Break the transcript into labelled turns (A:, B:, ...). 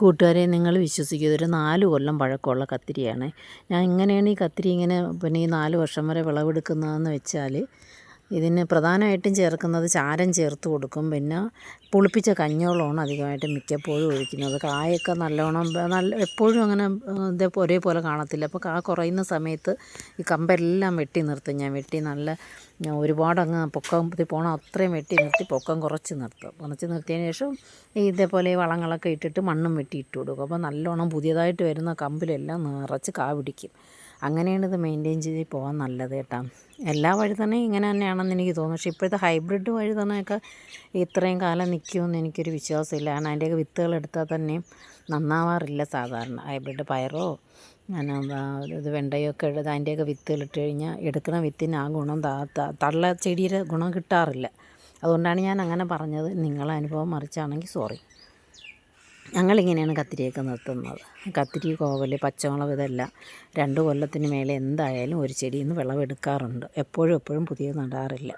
A: കൂട്ടുകാരെ, നിങ്ങൾ വിശ്വസിക്കുക, ഇതൊരു 4 കൊല്ലം പഴക്കമുള്ള കത്തിരിയാണ്. ഞാൻ ഇങ്ങനെയാണ് ഈ കത്തിരി ഇങ്ങനെ പിന്നെ ഈ 4 വർഷം വരെ വിളവെടുക്കുന്നതെന്ന് വെച്ചാൽ, ഇതിന് പ്രധാനമായിട്ടും ചേർക്കുന്നത് ചാരം ചേർത്ത് കൊടുക്കും. പിന്നെ പുളിപ്പിച്ച കഞ്ഞിവെള്ളമാണ് അധികമായിട്ട് മിക്കപ്പോഴും ഒഴിക്കുന്നത്. കായൊക്കെ നല്ലോണം എപ്പോഴും അങ്ങനെ ഒരേപോലെ കാണത്തില്ല. അപ്പോൾ കാ കുറയുന്ന സമയത്ത് ഈ കമ്പെല്ലാം വെട്ടി നിർത്തും. ഞാൻ നല്ല ഒരുപാടങ്ങ് പൊക്കത്തിൽ പോകണം അത്രയും വെട്ടി നിർത്തി പൊക്കം കുറച്ച് നിർത്തിയതിന് ശേഷം ഇതേപോലെ വളങ്ങളൊക്കെ ഇട്ടിട്ട് മണ്ണും വെട്ടി ഇട്ട് കൊടുക്കും. അപ്പോൾ നല്ലോണം പുതിയതായിട്ട് വരുന്ന കമ്പിലെല്ലാം നിറച്ച് കാ പിടിക്കും. അങ്ങനെയാണ് ഇത് മെയിൻറ്റെയിൻ ചെയ്ത് പോകാൻ നല്ലത് കേട്ടോ. എല്ലാ വഴുതനയും ഇങ്ങനെ തന്നെയാണെന്ന് എനിക്ക് തോന്നുന്നു. പക്ഷേ ഇപ്പോഴത്തെ ഹൈബ്രിഡ് വഴുതനയൊക്കെ ഇത്രയും കാലം നിൽക്കുമെന്ന് എനിക്കൊരു വിശ്വാസമില്ല. കാരണം അതിൻ്റെയൊക്കെ വിത്തുകൾ എടുത്താൽ തന്നെയും നന്നാവാറില്ല. സാധാരണ ഹൈബ്രിഡ് പയറോ ഇത് വെണ്ടയോ ഒക്കെ എടുത്ത് അതിൻ്റെയൊക്കെ വിത്തുകളിട്ട് കഴിഞ്ഞാൽ എടുക്കുന്ന വിത്തിന് ആ ഗുണം തള്ള ചെടിയുടെ ഗുണം കിട്ടാറില്ല. അതുകൊണ്ടാണ് ഞാൻ അങ്ങനെ പറഞ്ഞത്. നിങ്ങളെ അനുഭവം മറിച്ചാണെങ്കിൽ സോറി. ഞങ്ങളിങ്ങനെയാണ് കത്തിരിയൊക്കെ നിർത്തുന്നത്. കത്തിരി, കോവൽ, പച്ചമുളക് ഇതെല്ലാം 2 കൊല്ലത്തിന് മേലെ എന്തായാലും ഒരു ചെടിയിൽ നിന്ന് വിളവെടുക്കാറുണ്ട്. എപ്പോഴും പുതിയത് നടാറില്ല.